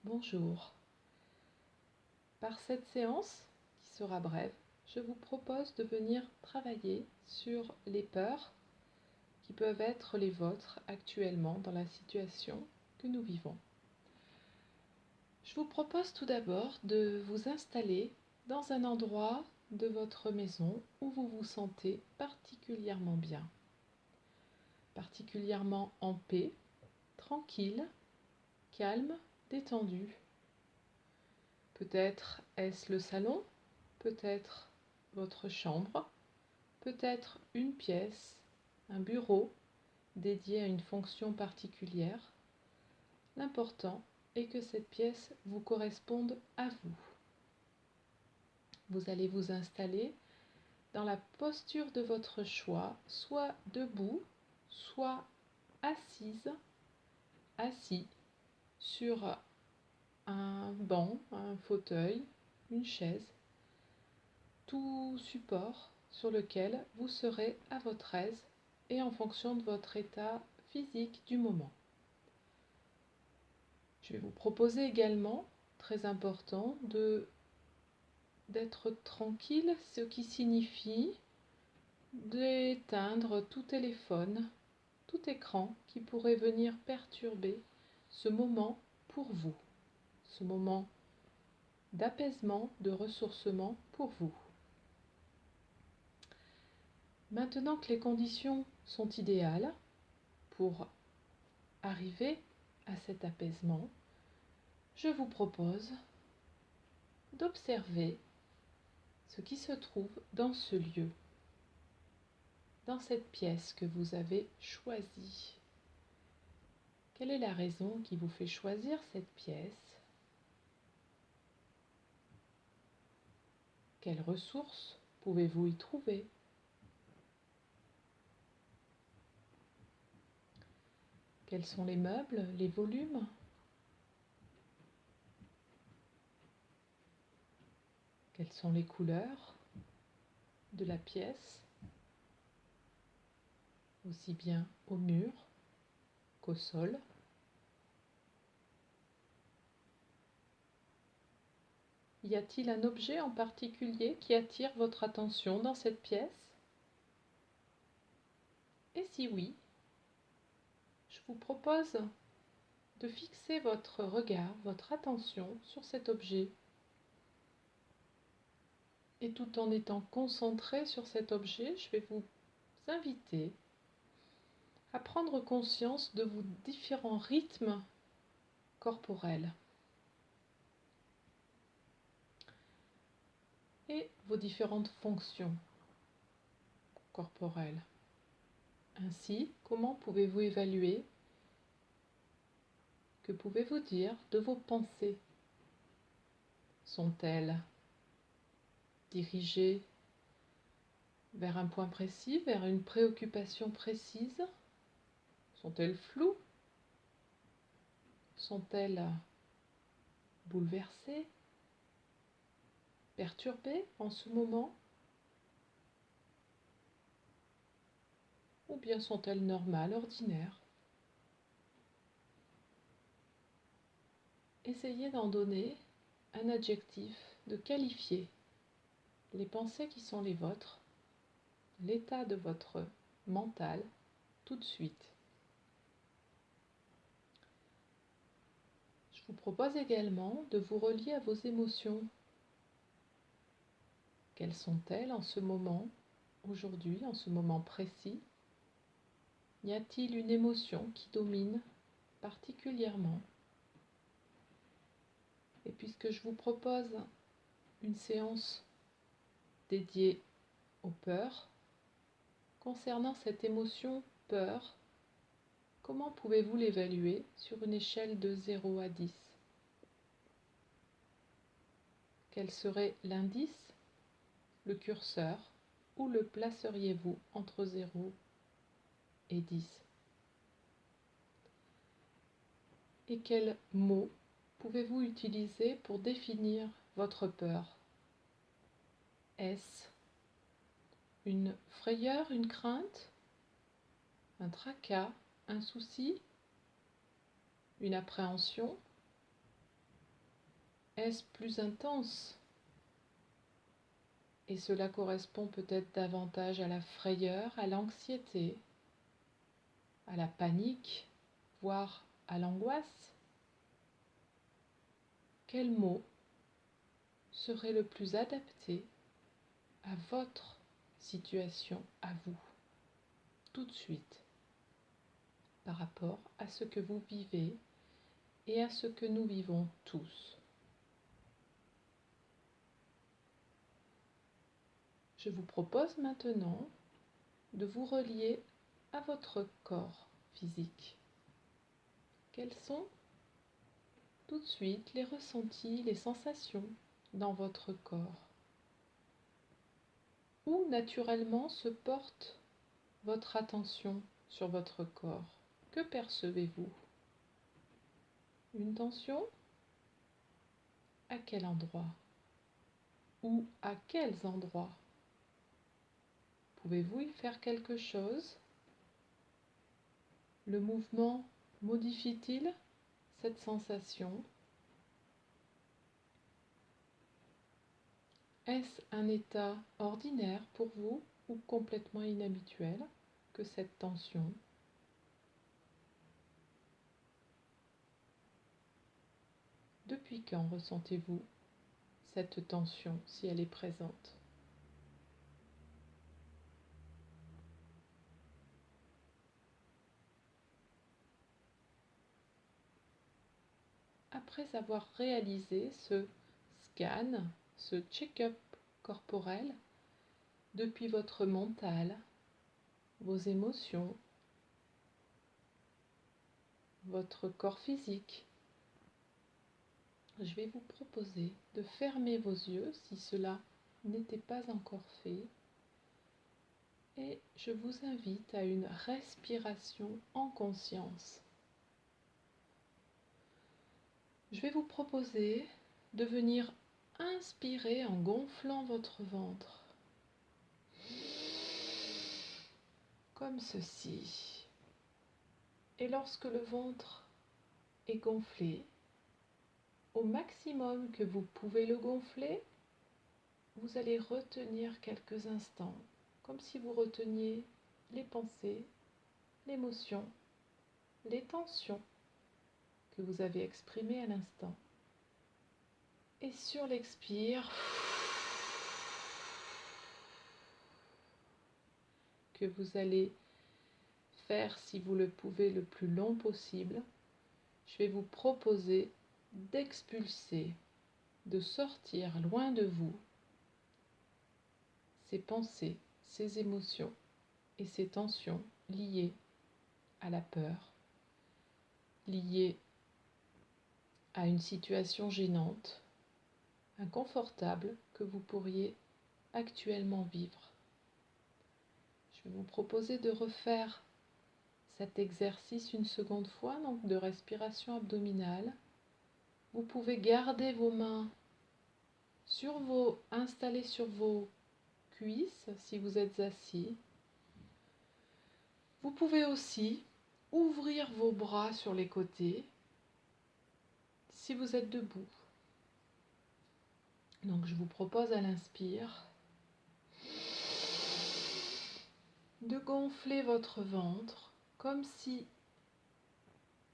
Bonjour. Par cette séance, qui sera brève, je vous propose de venir travailler sur les peurs qui peuvent être les vôtres actuellement dans la situation que nous vivons. Je vous propose tout d'abord de vous installer dans un endroit de votre maison où vous vous sentez particulièrement bien, particulièrement en paix, tranquille, calme, détendu. Peut-être est-ce le salon, peut-être votre chambre, peut-être une pièce, un bureau dédié à une fonction particulière. L'important est que cette pièce vous corresponde à vous. Vous allez vous installer dans la posture de votre choix, soit debout, soit assise, assis sur un banc, un fauteuil, une chaise, tout support sur lequel vous serez à votre aise et en fonction de votre état physique du moment. Je vais vous proposer également, très important, d'être tranquille, ce qui signifie d'éteindre tout téléphone, tout écran qui pourrait venir perturber ce moment pour vous, ce moment d'apaisement, de ressourcement pour vous. Maintenant que les conditions sont idéales pour arriver à cet apaisement, je vous propose d'observer ce qui se trouve dans ce lieu, dans cette pièce que vous avez choisie. Quelle est la raison qui vous fait choisir cette pièce? Quelles ressources pouvez-vous y trouver? Quels sont les meubles, les volumes? Quelles sont les couleurs de la pièce, aussi bien au mur qu'au sol? Y a-t-il un objet en particulier qui attire votre attention dans cette pièce? Et si oui, je vous propose de fixer votre regard, votre attention sur cet objet. Et tout en étant concentré sur cet objet, je vais vous inviter à prendre conscience de vos différents rythmes corporels et vos différentes fonctions corporelles. Ainsi, comment pouvez-vous évaluer, que pouvez-vous dire de vos pensées? Sont-elles dirigées vers un point précis, vers une préoccupation précise? Sont-elles floues? Sont-elles bouleversées, perturbées en ce moment? Ou bien sont-elles normales, ordinaires? Essayez d'en donner un adjectif, de qualifier les pensées qui sont les vôtres, l'état de votre mental, tout de suite. Je vous propose également de vous relier à vos émotions. Quelles sont-elles en ce moment, aujourd'hui, en ce moment précis? Y a-t-il une émotion qui domine particulièrement? Et puisque je vous propose une séance dédiée aux peurs, concernant cette émotion peur, comment pouvez-vous l'évaluer sur une échelle de 0 à 10? Quel serait l'indice, le curseur, où le placeriez-vous entre 0 et 10? Et quels mots pouvez-vous utiliser pour définir votre peur? Est-ce une frayeur, une crainte, un tracas, un souci, une appréhension? Est-ce plus intense? Et cela correspond peut-être davantage à la frayeur, à l'anxiété, à la panique, voire à l'angoisse. Quel mot serait le plus adapté à votre situation, à vous, tout de suite, par rapport à ce que vous vivez et à ce que nous vivons tous? Je vous propose maintenant de vous relier à votre corps physique. Quels sont tout de suite les ressentis, les sensations dans votre corps? Où naturellement se porte votre attention sur votre corps? Que percevez-vous? Une tension? À quel endroit? Ou à quels endroits? Pouvez-vous y faire quelque chose? Le mouvement modifie-t-il cette sensation? Est-ce un état ordinaire pour vous ou complètement inhabituel que cette tension? Depuis quand ressentez-vous cette tension si elle est présente? Après avoir réalisé ce scan, ce check-up corporel, depuis votre mental, vos émotions, votre corps physique, je vais vous proposer de fermer vos yeux si cela n'était pas encore fait et je vous invite à une respiration en conscience. Je vais vous proposer de venir inspirer en gonflant votre ventre, comme ceci. Et lorsque le ventre est gonflé, au maximum que vous pouvez le gonfler, vous allez retenir quelques instants, comme si vous reteniez les pensées, l'émotion, les tensions que vous avez exprimées à l'instant. Et sur l'expire, que vous allez faire, si vous le pouvez, le plus long possible, je vais vous proposer d'expulser, de sortir loin de vous ces pensées, ces émotions et ces tensions liées à la peur, liées à une situation gênante, inconfortable que vous pourriez actuellement vivre. Je vais vous proposer de refaire cet exercice une seconde fois, donc de respiration abdominale. Vous pouvez garder vos mains installées sur vos cuisses si vous êtes assis. Vous pouvez aussi ouvrir vos bras sur les côtés si vous êtes debout. Donc je vous propose à l'inspire de gonfler votre ventre comme si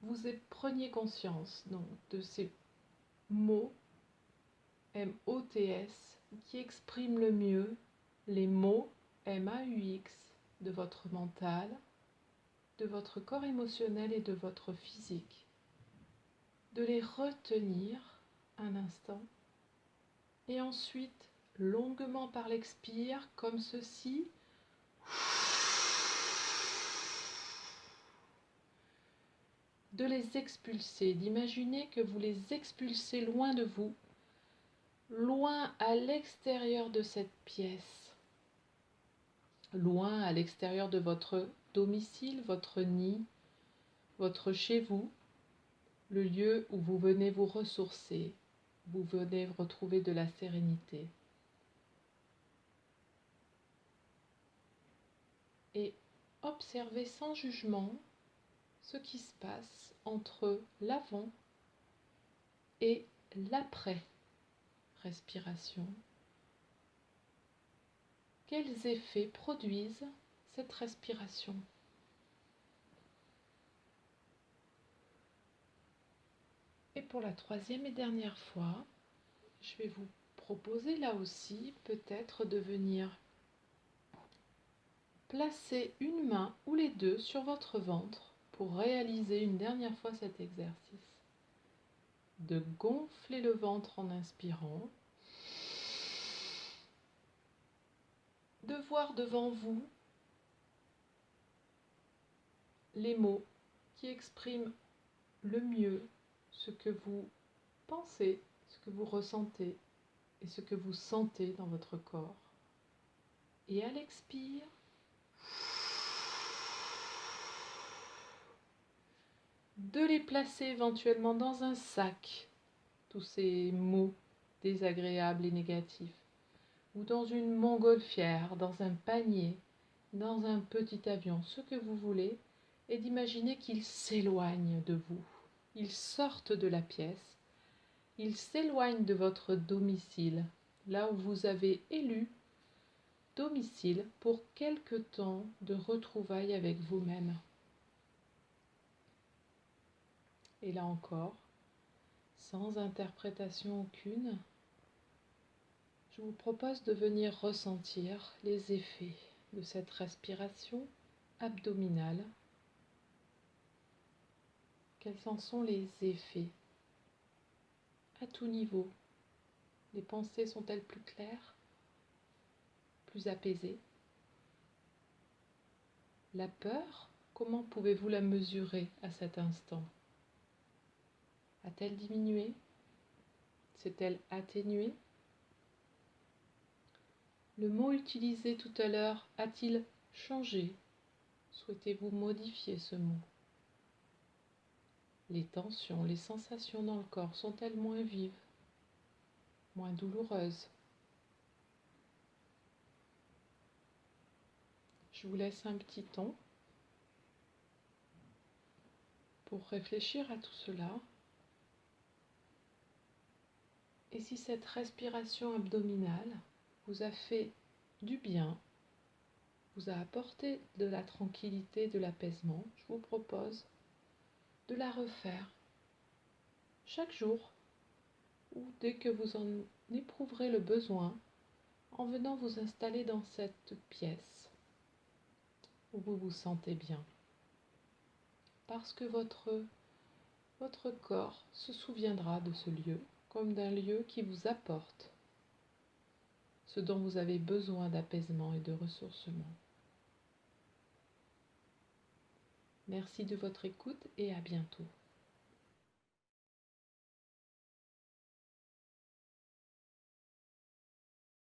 vous preniez conscience donc, de ces mots M-O-T-S qui expriment le mieux les mots M-A-U-X de votre mental, de votre corps émotionnel et de votre physique. De les retenir un instant et ensuite longuement par l'expire comme ceci. De les expulser, d'imaginer que vous les expulsez loin de vous, loin à l'extérieur de cette pièce, loin à l'extérieur de votre domicile, votre nid, votre chez vous, le lieu où vous venez vous ressourcer, vous venez retrouver de la sérénité. Et observez sans jugement ce qui se passe entre l'avant et l'après respiration. Quels effets produisent cette respiration? Et pour la troisième et dernière fois, je vais vous proposer là aussi peut-être de venir placer une main ou les deux sur votre ventre pour réaliser une dernière fois cet exercice. De gonfler le ventre en inspirant, de voir devant vous les mots qui expriment le mieux ce que vous pensez, ce que vous ressentez et ce que vous sentez dans votre corps. Et à l'expire, de les placer éventuellement dans un sac, tous ces mots désagréables et négatifs, ou dans une montgolfière, dans un panier, dans un petit avion, ce que vous voulez, et d'imaginer qu'ils s'éloignent de vous. Ils sortent de la pièce, ils s'éloignent de votre domicile, là où vous avez élu domicile pour quelque temps de retrouvailles avec vous-même. Et là encore, sans interprétation aucune, je vous propose de venir ressentir les effets de cette respiration abdominale. Quels en sont les effets à tout niveau? Les pensées sont-elles plus claires, plus apaisées? La peur, comment pouvez-vous la mesurer à cet instant? A-t-elle diminué? S'est-elle atténuée? Le mot utilisé tout à l'heure a-t-il changé? Souhaitez-vous modifier ce mot? Les tensions, les sensations dans le corps sont-elles moins vives, moins douloureuses? Je vous laisse un petit temps pour réfléchir à tout cela. Et si cette respiration abdominale vous a fait du bien, vous a apporté de la tranquillité, de l'apaisement, je vous propose de la refaire chaque jour ou dès que vous en éprouverez le besoin, en venant vous installer dans cette pièce où vous vous sentez bien. Parce que votre corps se souviendra de ce lieu comme d'un lieu qui vous apporte ce dont vous avez besoin d'apaisement et de ressourcement. Merci de votre écoute et à bientôt.